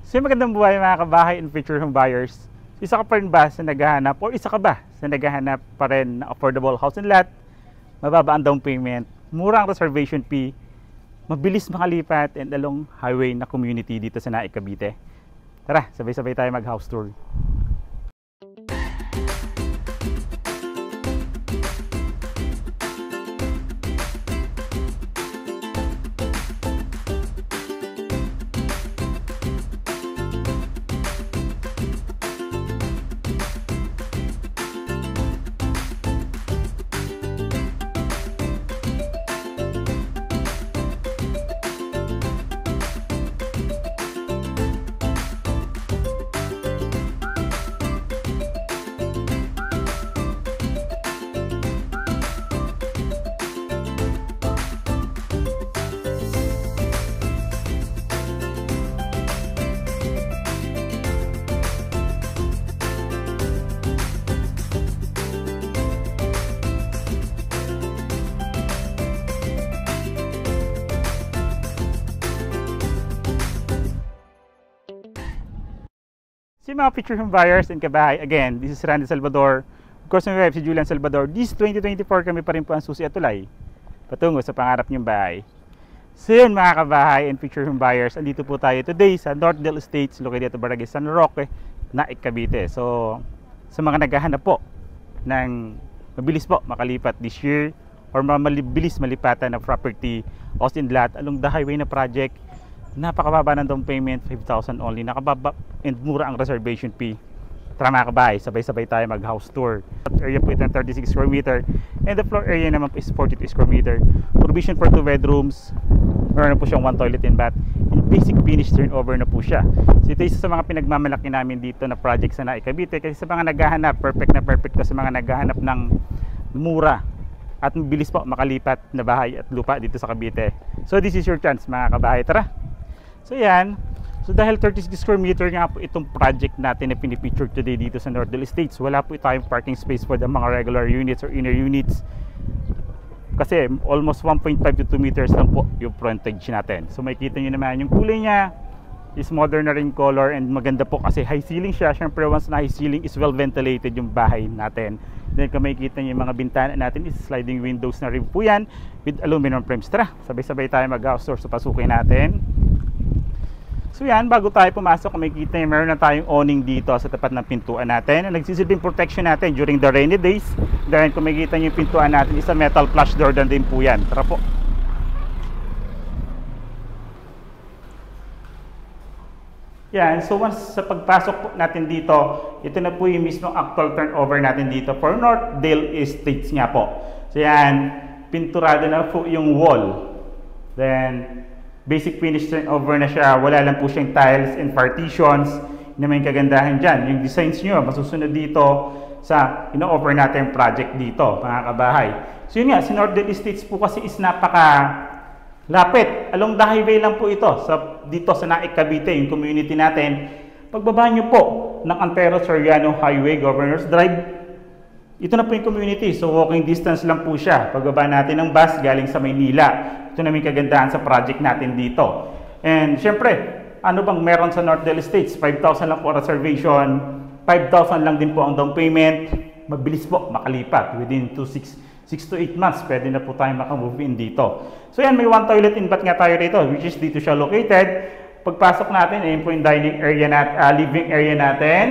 So magandang buhay mga kabahay and future home buyers. Isa ka pa rin ba sa naghahanap o isa ka ba sa naghahanap pa rin ng affordable house and lot, mababa ang down payment, murang reservation fee, mabilis makalipat and along highway na community dito sa Naik, Cavite? Tara, sabay-sabay tayo mag house tour. Si mga future home buyers and kabahay, again, this is Randy Salvador. Of course, my wife si Julian Salvador. This 2024 kami pa rin po ang susi at tulay patungo sa pangarap niyong bahay. So yun mga kabahay and future home buyers, andito po tayo today sa Northdale Estates, located at Barangay San Roque, Naik, Cavite. So sa mga naghahanap po ng mabilis po makalipat this year or mabilis malipatan na property, house and lot along the highway na project, napakababa ng down payment, 5,000 only, nakababa and mura ang reservation fee. Tara mga kabahay, sabay-sabay tayo mag house tour. Area po ito ng 36 square meter and the floor area naman po is 42 square meter. Provision for 2 bedrooms, meron na po siyang 1 toilet and bath, and basic finish turnover na po siya. So ito isa sa mga pinagmamalaki namin dito na project sa Naik, Cavite, kasi sa mga naghahanap, perfect na perfect to sa mga naghahanap ng mura at mabilis po makalipat na bahay at lupa dito sa Cavite. So this is your chance mga kabahay, tara! So yan, so dahil 36 square meter nga po itong project natin na pinipicture today dito sa Northdale Estates, wala po tayong parking space for the mga regular units or inner units, kasi almost 1.5 to 2 meters lang po yung frontage natin. So makikita nyo naman yung kulay niya is modern na rin color and maganda po kasi high ceiling siya. Syempre once na high ceiling is well ventilated yung bahay natin. Then kung makikita nyo yung mga bintana natin is sliding windows na rin po yan with aluminum frames. Tara, sabay-sabay tayo mag-house tour, so pasukin natin. So yan, bago tayo pumasok, makikita nyo meron na tayong awning dito sa tapat ng pintuan natin na nagsisilbing protection natin during the rainy days. Dahil kung makikita nyo yung pintuan natin is a metal flush door din po yan. Tara po. Yan, so once sa pagpasok po natin dito, ito na po yung mismong actual turnover natin dito for Northdale Estates nga po. So yan, pinturado na po yung wall. Then basic finish turnover na siya, wala lang po siyang tiles and partitions na may kagandahan dyan. Yung designs nyo, masusunod dito sa ino-offer natin project dito, mga kabahay. So yun nga, si Northdale Estates po kasi is napaka-lapit. Along the highway lang po ito, dito sa Naik, Cavite, yung community natin. Pagbaba nyo po ng Antero Soriano Highway, Governor's Drive, ito na po yung community. So walking distance lang po siya. Pagbaba natin ng bus galing sa Maynila. Ito na may kagandahan sa project natin dito. And syempre, ano bang meron sa Northdale Estates? 5,000 lang po reservation, 5,000 lang din po ang down payment. Mabilis po makalipat. Within 6 to 8 months, pwede na po tayo makamove in dito. So yan, may 1 toilet and bath nga tayo rito, which is dito siya located. Pagpasok natin, ayun po yung dining area natin, living area natin.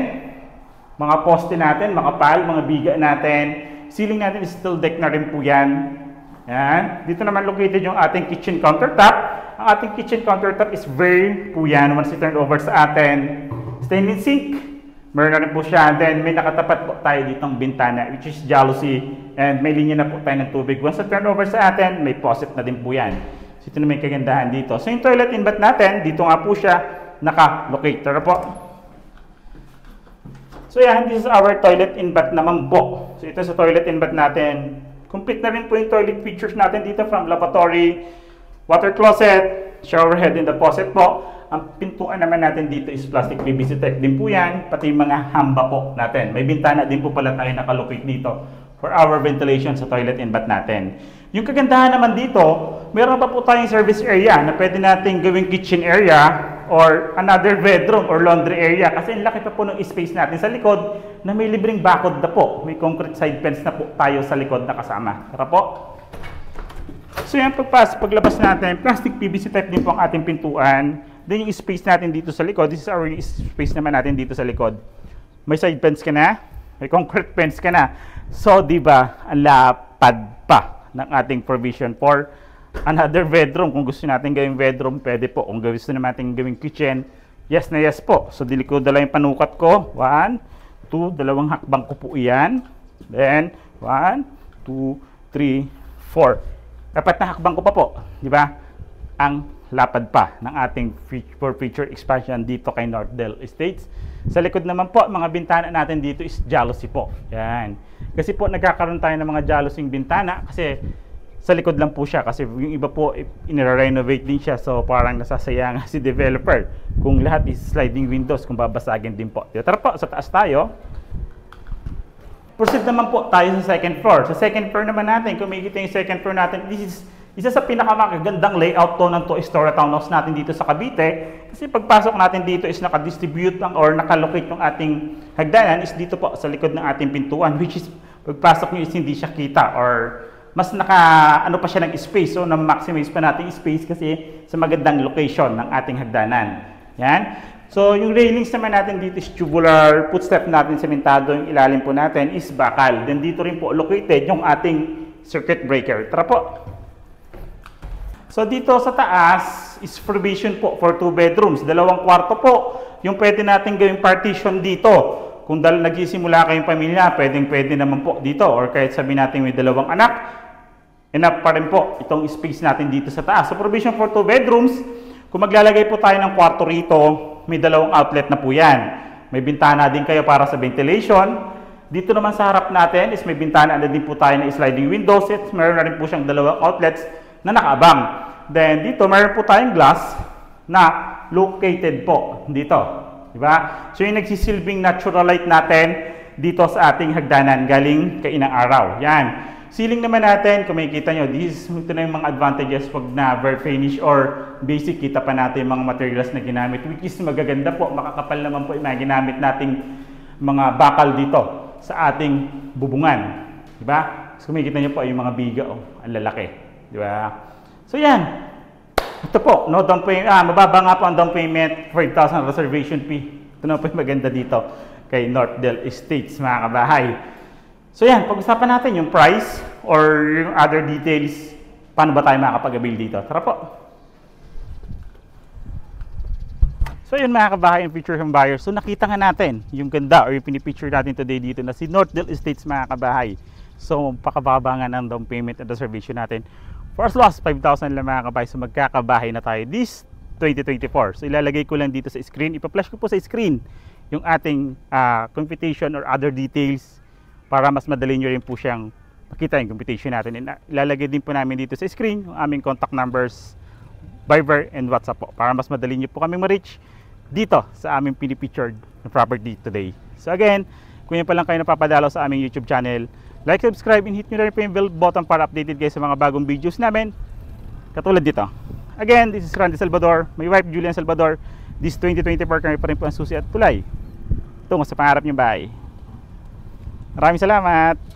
Mga poste natin, mga pal, mga biga natin. Ceiling natin is steel deck na rin po yan. Yan. Dito naman located yung ating kitchen countertop. Ang ating kitchen countertop is very po yan. Once i-turn over sa atin, stainless sink. Meron na rin po siya. Then may nakatapat po tayo ditong bintana, which is jalousie. And may linya na po tayo ng tubig. Once i-turn over sa atin, may faucet na din po yan. So ito na may kagandahan dito. So yung toilet and bath natin, dito nga po siya naka-locate. Tara po. So yan, this is our toilet and bath naman po. So ito sa toilet and bath natin. Complete na rin po yung toilet features natin dito from lavatory, water closet, shower head and the faucet po. Ang pintuan naman natin dito is plastic PVC type din po yan, pati yung mga hamba po natin. May bintana din po pala tayo nakalocate dito for our ventilation sa toilet and bath natin. Yung kagandahan naman dito, meron pa po tayong service area na pwede natin gawing kitchen area or another bedroom or laundry area kasi ang laki pa po ng space natin sa likod na may libreng bakod na po. May concrete side fence na po tayo sa likod na kasama. Tara po. So yan, paglabas natin, plastic PVC type din po ang ating pintuan. Then yung space natin dito sa likod, this is our space naman natin dito sa likod. May side fence ka na, may concrete fence ka na. So, di ba, ang lapad pa ng ating provision for another bedroom. Kung gusto natin gawing bedroom, pwede po. Kung gusto natin gawing kitchen, yes na yes po. So, dilikod na lang yung panukat ko. 1, 2, dalawang hakbang ko po iyan. Then, 1, 2, 3, 4. Dapat na hakbang ko pa po. Di ba? Ang lapad pa ng ating for future expansion dito kay Northdale Estates. Sa likod naman po, mga bintana natin dito is jalousie po. Yan. Kasi po nagkakaroon tayo ng mga jalousing bintana kasi sa likod lang po siya kasi yung iba po inire-renovate din siya, so parang nasasayang si developer kung lahat is sliding windows, kung babasagin din po. Tara po, sa taas tayo. Proceed naman po tayo sa second floor. Sa second floor naman natin, kung makikita yung second floor natin, this is isa sa pinakamagandang layout to ng two-story townhouse natin dito sa Cavite. Kasi pagpasok natin dito is nakadistribute lang or nakalocate yung ating hagdanan is dito po sa likod ng ating pintuan, which is pagpasok nyo is hindi siya kita or mas ano pa siya ng space. So na-maximize pa natin yung space kasi sa magandang location ng ating hagdanan. Yan. So yung railings naman natin dito is tubular, footstep natin sementado, yung ilalim po natin is bakal. Then dito rin po located yung ating circuit breaker. Tara po. So dito sa taas is provision po for 2 bedrooms. 2 kwarto po. Yung pwede natin gawing partition dito. Kung nagsisimula kayong pamilya, pwede naman po dito. Or kahit sabihin natin may 2 anak, enough pa rin po itong space natin dito sa taas. So provision for 2 bedrooms. Kung maglalagay po tayo ng kwarto rito, may 2 outlet na po yan. May bintana din kayo para sa ventilation. Dito naman sa harap natin is may bintana na din po tayo na sliding windows. Meron na rin po siyang 2 outlets na nakaabang. Then dito meron po tayong glass na located po dito, di ba? So yung nagsisilbing natural light natin dito sa ating hagdanan galing kainang araw. Yan. Ceiling naman natin, kung makikita nyo, ito na yung mga advantages pag na bare finish or basic, kita pa natin yung mga materials na ginamit, which is magaganda po, makakapal naman po yung mga ginamit nating mga bakal dito sa ating bubungan, di ba? So kung makikita nyo po yung mga biga, ang lalaki. Di ba? So yan. Ito po, no down payment. Mababa nga po ang down payment, 4,000 reservation fee. Ito na po yung maganda dito kay Northdale Estates, mga kabahay. So yan, pag-usapan natin yung price or yung other details, paano ba tayo makakapag-avail dito. Tara po. So yun mga kabahay, yung future home buyers. So nakita nga natin yung ganda or yung pinipicture natin today dito na si Northdale Estates, mga kabahay. So pakababa nga ng down payment at reservation natin. For as low as 5,000 lang mga kabahay, so magkakabahay na tayo this 2024. So ilalagay ko lang dito sa screen, ipa-flash ko po sa screen yung ating computation or other details para mas madali nyo rin po siyang makita yung computation natin. And ilalagay din po namin dito sa screen yung aming contact numbers, Viber and WhatsApp po para mas madali nyo po kami ma-reach dito sa aming pinipictured na property today. So again, kung yan pa lang kayo napapadalaw sa aming YouTube channel, like, subscribe, and hit nyo rin po yung bell button para updated kayo sa mga bagong videos namin. Katulad dito. Again, this is Randy Salvador. My wife, Julian Salvador. This 2024 kami pa rin po ang susi at tulay tungo sa pangarap niyong bahay. Maraming salamat!